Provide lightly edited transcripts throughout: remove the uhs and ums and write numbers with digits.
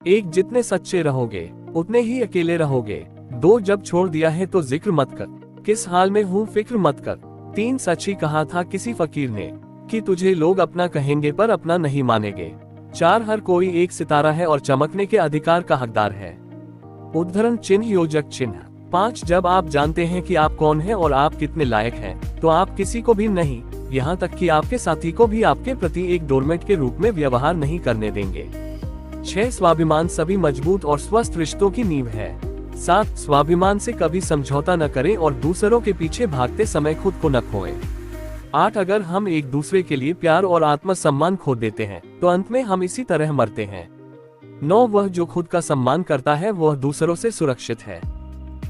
एक, जितने सच्चे रहोगे उतने ही अकेले रहोगे। 2, जब छोड़ दिया है तो जिक्र मत कर, किस हाल में हूँ फिक्र मत कर। 3, सच ही कहा था किसी फकीर ने कि तुझे लोग अपना कहेंगे पर अपना नहीं मानेंगे। 4, हर कोई एक सितारा है और चमकने के अधिकार का हकदार है। उद्धरण चिन्ह योजक चिन्ह। 5, जब आप जानते हैं कि आप कौन हैं और आप कितने लायक हैं, तो आप किसी को भी नहीं, यहाँ तक कि आपके साथी को भी आपके प्रति एक डोरमेट के रूप में व्यवहार नहीं करने देंगे। 6, स्वाभिमान सभी मजबूत और स्वस्थ रिश्तों की नींव है। 7, स्वाभिमान से कभी समझौता न करें और दूसरों के पीछे भागते समय खुद को न खोएं। 8, अगर हम एक दूसरे के लिए प्यार और आत्मसम्मान खो देते हैं तो अंत में हम इसी तरह मरते हैं। 9, वह जो खुद का सम्मान करता है वह दूसरों से सुरक्षित है।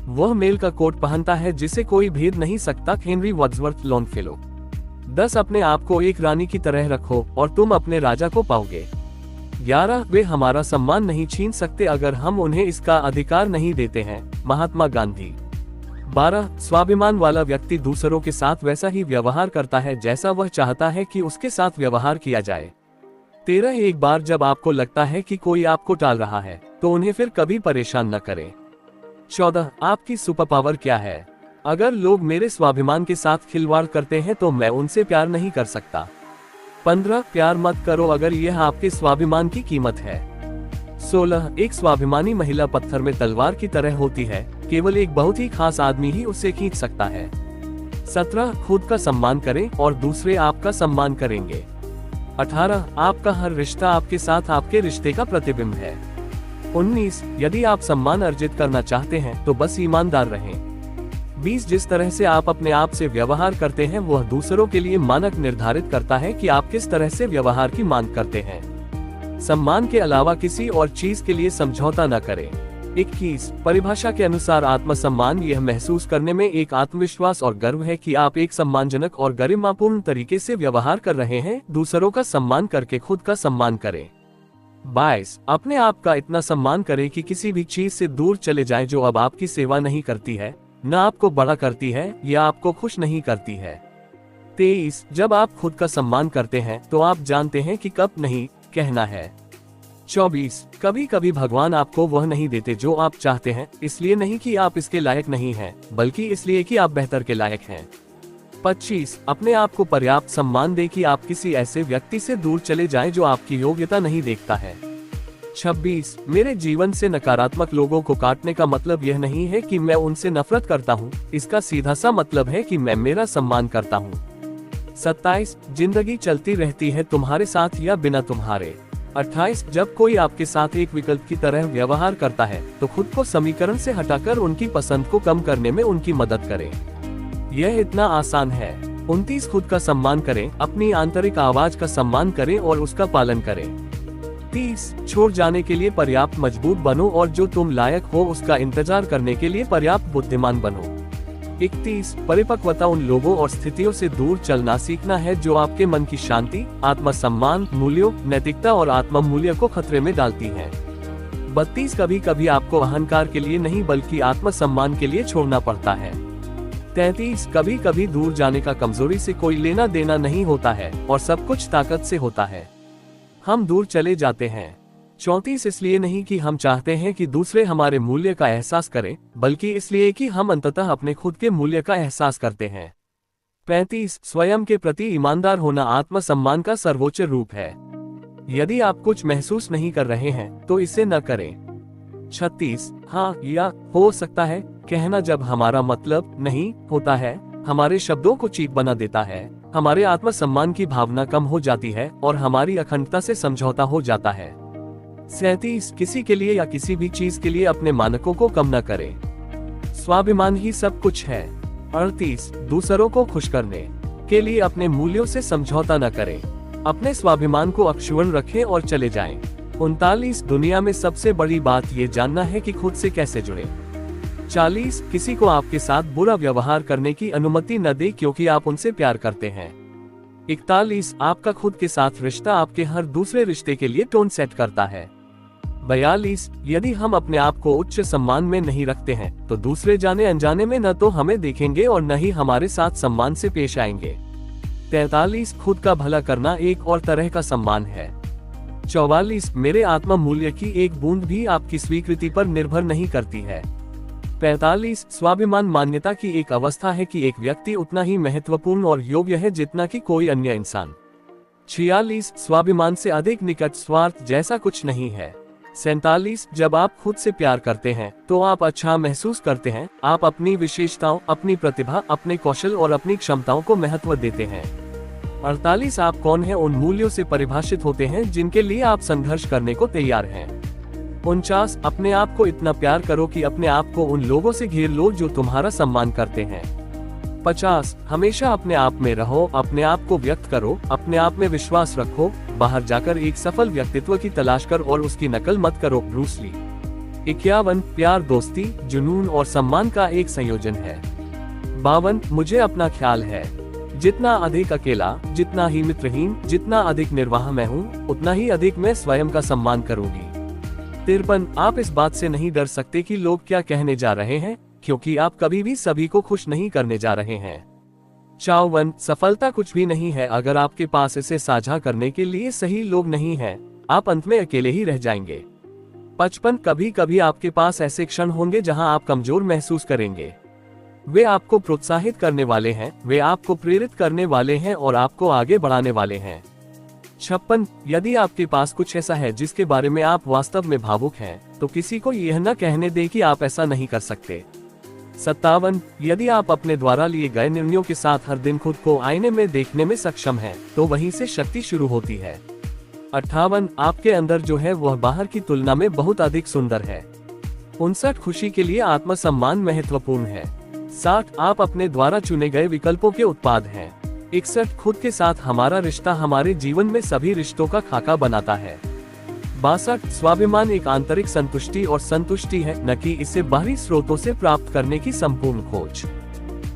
वह मेल का कोट पहनता है जिसे कोई भेद नहीं सकता। Henry Wordsworth Longfellow. 10, अपने आप को एक रानी की तरह रखो और तुम अपने राजा को पाओगे। 11, वे हमारा सम्मान नहीं छीन सकते अगर हम उन्हें इसका अधिकार नहीं देते हैं। महात्मा गांधी। 12, स्वाभिमान वाला व्यक्ति दूसरों के साथ वैसा ही व्यवहार करता है जैसा वह चाहता है कि उसके साथ व्यवहार किया जाए। 13, एक बार जब आपको लगता है कि कोई आपको टाल रहा है तो उन्हें फिर कभी परेशान न करें। 14, आपकी सुपर पावर क्या है? अगर लोग मेरे स्वाभिमान के साथ खिलवाड़ करते हैं तो मैं उनसे प्यार नहीं कर सकता। 15, प्यार मत करो अगर यह आपके स्वाभिमान की कीमत है। 16, एक स्वाभिमानी महिला पत्थर में तलवार की तरह होती है, केवल एक बहुत ही खास आदमी ही उससे खींच सकता है। 17, खुद का सम्मान करें और दूसरे आपका सम्मान करेंगे। 18, आपका हर रिश्ता आपके साथ आपके रिश्ते का प्रतिबिंब है। 19, यदि आप सम्मान अर्जित करना चाहते हैं तो बस ईमानदार रहें। 20, जिस तरह से आप अपने आप से व्यवहार करते हैं वह दूसरों के लिए मानक निर्धारित करता है कि आप किस तरह से व्यवहार की मांग करते हैं। सम्मान के अलावा किसी और चीज के लिए समझौता न करें। 21, परिभाषा के अनुसार आत्मसम्मान यह महसूस करने में एक आत्मविश्वास और गर्व है कि आप एक सम्मानजनक और गरिमापूर्ण तरीके से व्यवहार कर रहे हैं। दूसरों का सम्मान करके खुद का सम्मान करें। 22, अपने आप का इतना सम्मान करें कि किसी भी चीज से दूर चले जाए जो अब आपकी सेवा नहीं करती है, न आपको बड़ा करती है या आपको खुश नहीं करती है। 23, जब आप खुद का सम्मान करते हैं तो आप जानते हैं कि कब नहीं कहना है। 24, कभी कभी भगवान आपको वह नहीं देते जो आप चाहते हैं, इसलिए नहीं कि आप इसके लायक नहीं हैं, बल्कि इसलिए कि आप बेहतर के लायक हैं। 25, अपने आप को पर्याप्त सम्मान दे कि आप किसी ऐसे व्यक्ति से दूर चले जाएं जो आपकी योग्यता नहीं देखता है। 26, मेरे जीवन से नकारात्मक लोगों को काटने का मतलब यह नहीं है कि मैं उनसे नफरत करता हूँ, इसका सीधा सा मतलब है कि मैं मेरा सम्मान करता हूँ। 27, जिंदगी चलती रहती है तुम्हारे साथ या बिना तुम्हारे। 28, जब कोई आपके साथ एक विकल्प की तरह व्यवहार करता है तो खुद को समीकरण से हटाकर उनकी पसंद को कम करने में उनकी मदद करें। यह इतना आसान है। 29, खुद का सम्मान करें, अपनी आंतरिक आवाज का सम्मान करें और उसका पालन करें। 30, छोड़ जाने के लिए पर्याप्त मजबूत बनो और जो तुम लायक हो उसका इंतजार करने के लिए पर्याप्त बुद्धिमान बनो। 31, परिपक्वता उन लोगों और स्थितियों से दूर चलना सीखना है जो आपके मन की शांति, आत्मसम्मान, मूल्यों, नैतिकता और आत्म मूल्य को खतरे में डालती हैं। 32, कभी कभी आपको अहंकार के लिए नहीं बल्कि आत्मसम्मान के लिए छोड़ना पड़ता है। 33, कभी कभी दूर जाने का कमजोरी से कोई लेना देना नहीं होता है और सब कुछ ताकत से होता है। हम दूर चले जाते हैं। 34, इसलिए नहीं कि हम चाहते हैं कि दूसरे हमारे मूल्य का एहसास करें, बल्कि इसलिए कि हम अंततः अपने खुद के मूल्य का एहसास करते हैं। 35, स्वयं के प्रति ईमानदार होना आत्मसम्मान का सर्वोच्च रूप है। यदि आप कुछ महसूस नहीं कर रहे हैं तो इसे न करें। 36, हाँ या हो सकता है कहना जब हमारा मतलब नहीं होता है, हमारे शब्दों को चीप बना देता है, हमारे आत्मसम्मान की भावना कम हो जाती है और हमारी अखंडता से समझौता हो जाता है। 37, किसी के लिए या किसी भी चीज के लिए अपने मानकों को कम न करें। स्वाभिमान ही सब कुछ है। 38, दूसरों को खुश करने के लिए अपने मूल्यों से समझौता न करें, अपने स्वाभिमान को अक्षुण्ण रखें और चले जाएं। 39, दुनिया में सबसे बड़ी बात ये जानना है कि खुद से कैसे जुड़े। 40, किसी को आपके साथ बुरा व्यवहार करने की अनुमति न दे क्योंकि आप उनसे प्यार करते हैं। 41, आपका खुद के साथ रिश्ता आपके हर दूसरे रिश्ते के लिए टोन सेट करता है। 42, यदि हम अपने आप को उच्च सम्मान में नहीं रखते हैं तो दूसरे जाने अनजाने में न तो हमें देखेंगे और न ही हमारे साथ सम्मान से पेश आएंगे। 43, खुद का भला करना एक और तरह का सम्मान है। 44 मेरे आत्मा मूल्य की एक बूंद भी आपकी स्वीकृति पर निर्भर नहीं करती है। 45 स्वाभिमान मान्यता की एक अवस्था है कि एक व्यक्ति उतना ही महत्वपूर्ण और योग्य है जितना कि कोई अन्य इंसान। 46 स्वाभिमान से अधिक निकट स्वार्थ जैसा कुछ नहीं है। 47 जब आप खुद से प्यार करते हैं तो आप अच्छा महसूस करते हैं, आप अपनी विशेषताओं, अपनी प्रतिभा, अपने कौशल और अपनी क्षमताओं को महत्व देते हैं। 48 आप कौन हैं उन मूल्यों से परिभाषित होते हैं जिनके लिए आप संघर्ष करने को तैयार हैं। 49 अपने आप को इतना प्यार करो कि अपने आप को उन लोगों से घेर लो जो तुम्हारा सम्मान करते हैं। 50 हमेशा अपने आप में रहो, अपने आप को व्यक्त करो, अपने आप में विश्वास रखो, बाहर जाकर एक सफल व्यक्तित्व की तलाश कर और उसकी नकल मत करो। Bruce Lee. 51 प्यार दोस्ती, जुनून और सम्मान का एक संयोजन है। 52 मुझे अपना ख्याल है, जितना अधिक अकेला, जितना ही मित्रहीन, जितना अधिक निर्वाह मैं हूँ, उतना ही अधिक मैं स्वयं का सम्मान करूंगी। 53 आप इस बात से नहीं डर सकते कि लोग क्या कहने जा रहे हैं, क्योंकि आप कभी भी सभी को खुश नहीं करने जा रहे हैं। 54 सफलता कुछ भी नहीं है अगर आपके पास इसे साझा करने के लिए सही लोग नहीं हैं, आप अंत में अकेले ही रह जाएंगे। 55 कभी कभी आपके पास ऐसे क्षण होंगे जहां आप कमजोर महसूस करेंगे। वे आपको प्रोत्साहित करने वाले हैं, वे आपको प्रेरित करने वाले हैं और आपको आगे बढ़ाने वाले हैं। 56 यदि आपके पास कुछ ऐसा है जिसके बारे में आप वास्तव में भावुक हैं, तो किसी को यह न कहने दें कि आप ऐसा नहीं कर सकते। 57 यदि आप अपने द्वारा लिए गए निर्णयों के साथ हर दिन खुद को आईने में देखने में सक्षम हैं, तो वहीं से शक्ति शुरू होती है। 58 आपके अंदर जो है वह बाहर की तुलना में बहुत अधिक सुंदर है। 59 खुशी के लिए आत्मसम्मान महत्वपूर्ण है। 60 आप अपने द्वारा चुने गए विकल्पों के उत्पाद हैं। 61 खुद के साथ हमारा रिश्ता हमारे जीवन में सभी रिश्तों का खाका बनाता है। 62 स्वाभिमान एक आंतरिक संतुष्टि और संतुष्टि है, न कि इसे बाहरी स्रोतों से प्राप्त करने की संपूर्ण खोज।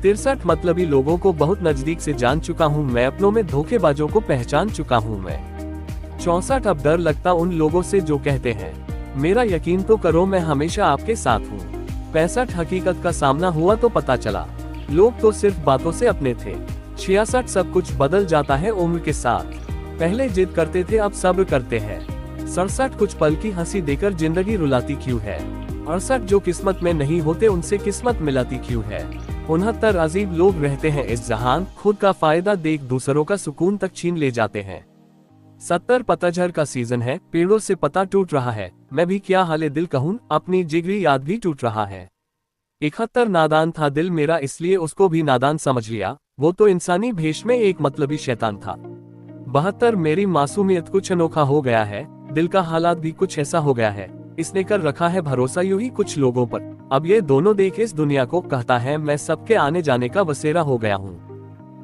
63 मतलबी लोगों को बहुत नजदीक से जान चुका हूँ मैं, अपनों में धोखेबाजों को पहचान चुका हूँ मैं। 64 अब डर लगता उन लोगों से जो कहते हैं मेरा यकीन तो करो मैं हमेशा आपके साथ हूँ। 65 हकीकत का सामना हुआ तो पता चला लोग तो सिर्फ बातों से अपने थे। 66 सब कुछ बदल जाता है उम्र के साथ, पहले जिद करते थे अब सब्र करते हैं। 67 कुछ पल की हंसी देकर जिंदगी रुलाती क्यों है। 68 जो किस्मत में नहीं होते उनसे किस्मत मिलाती क्यों है। 69 अजीब लोग रहते हैं इस जहान, खुद का फायदा देख दूसरों का सुकून तक छीन ले जाते हैं। 70 पतझड़ का सीजन है, पेड़ों से पत्ता टूट रहा है, मैं भी क्या हाले दिल कहूँ, अपनी जिगरी याद भी टूट रहा है। 71 नादान था दिल मेरा इसलिए उसको भी नादान समझ लिया, वो तो इंसानी भेष में एक मतलबी शैतान था। 72 मेरी मासूमियत कुछ अनोखा हो गया है, दिल का हालात भी कुछ ऐसा हो गया है, इसने कर रखा है भरोसा यूं ही कुछ लोगों पर, अब ये दोनों देख इस दुनिया को कहता है मैं सबके आने जाने का बसेरा हो गया हूँ।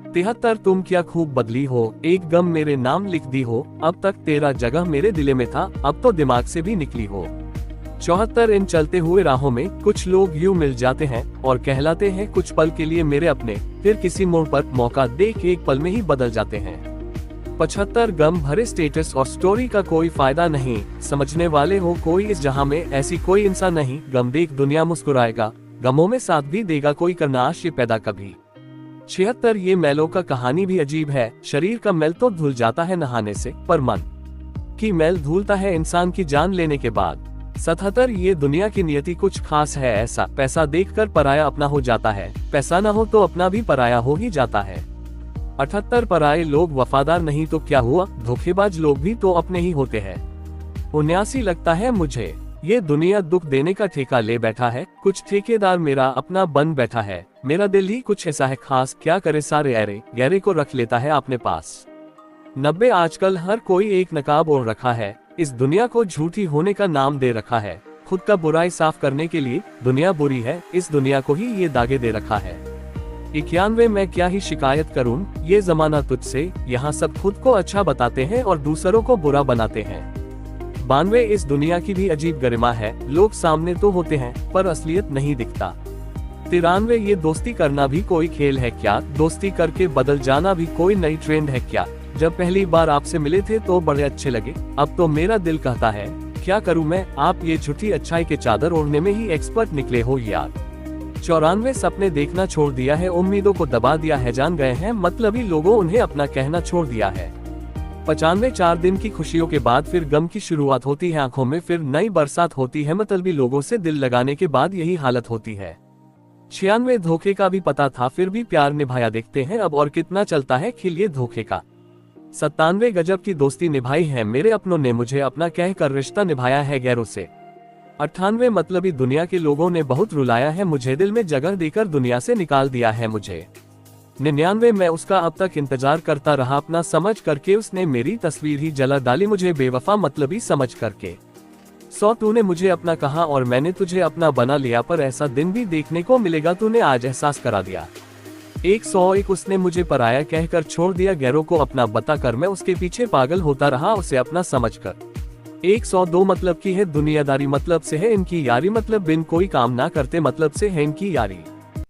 73 तुम क्या खूब बदली हो, एक गम मेरे नाम लिख दी हो, अब तक तेरा जगह मेरे दिले में था, अब तो दिमाग से भी निकली हो। 74 इन चलते हुए राहों में कुछ लोग यूं मिल जाते हैं और कहलाते हैं कुछ पल के लिए मेरे अपने, फिर किसी मोड़ पर मौका देख एक पल में ही बदल जाते हैं। 75 गम भरे स्टेटस और स्टोरी का कोई फायदा नहीं, समझने वाले हो कोई इस जहां में ऐसी कोई इंसान नहीं, गम देख दुनिया मुस्कुराएगा, गमों में साथ भी देगा कोई करना आशय पैदा कभी। 76 ये मैलों का कहानी भी अजीब है, शरीर का मैल तो धुल जाता है नहाने से, पर मन की मैल धुलता है इंसान की जान लेने के बाद। 77 ये दुनिया की नियति कुछ खास है ऐसा, पैसा देखकर पराया अपना हो जाता है, पैसा न हो तो अपना भी पराया हो ही जाता है। 78 पराये लोग वफादार नहीं तो क्या हुआ, धोखेबाज लोग भी तो अपने ही होते हैं। 79 लगता है मुझे ये दुनिया दुख देने का ठेका ले बैठा है, कुछ ठेकेदार मेरा अपना बन बैठा है, मेरा दिल ही कुछ ऐसा है खास, क्या करे सारे ऐरे गहरे को रख लेता है अपने पास। 90 आजकल हर कोई एक नकाब ओढ़ रखा है, इस दुनिया को झूठी होने का नाम दे रखा है, खुद का बुराई साफ करने के लिए दुनिया बुरी है, इस दुनिया को ही ये दागे दे रखा है। 91 मैं क्या ही शिकायत करूं, ये जमाना तुझसे, यहाँ सब खुद को अच्छा बताते हैं और दूसरों को बुरा बनाते हैं। 92 इस दुनिया की भी अजीब गरिमा है, लोग सामने तो होते हैं पर असलियत नहीं दिखता। 93 ये दोस्ती करना भी कोई खेल है क्या, दोस्ती करके बदल जाना भी कोई नई ट्रेंड है क्या, जब पहली बार आपसे मिले थे तो बड़े अच्छे लगे, अब तो मेरा दिल कहता है क्या करूं मैं, आप ये झूठी अच्छाई के चादर ओढ़ने में ही एक्सपर्ट निकले हो यार। 94 सपने देखना छोड़ दिया है, उम्मीदों को दबा दिया है, जान गए हैं मतलबी लोगों उन्हें अपना कहना छोड़ दिया है। 95 4 दिन की खुशियों के बाद फिर गम की शुरुआत होती है, आंखों में फिर नई बरसात होती है, मतलबी लोगों से दिल लगाने के बाद यही हालत होती है। 96 धोखे का भी पता था फिर भी प्यार निभाया, देखते हैं अब और कितना चलता है खिल ये धोखे का। 97 गजब की दोस्ती निभाई है मेरे अपनों ने, मुझे अपना कहकर रिश्ता निभाया है गैरों से। 98 मतलबी दुनिया के लोगों ने बहुत रुलाया है मुझे, दिल में जगह देकर दुनिया से निकाल दिया है मुझे। 99 मैं उसका अब तक इंतजार करता रहा, अपना समझ करके उसने मेरी तस्वीर ही जला डाली मुझे बेवफा मतलबी समझ करके। 100 तूने मुझे अपना कहा और मैंने तुझे अपना बना लिया, पर ऐसा दिन भी देखने को मिलेगा तूने आज एहसास करा दिया। 101 उसने मुझे पराया कहकर छोड़ दिया, गैरों को अपना बताकर मैं उसके पीछे पागल होता रहा उसे अपना समझकर। 102 मतलब की है दुनियादारी, मतलब से है इनकी यारी, मतलब बिन कोई काम ना करते मतलब से है इनकी यारी।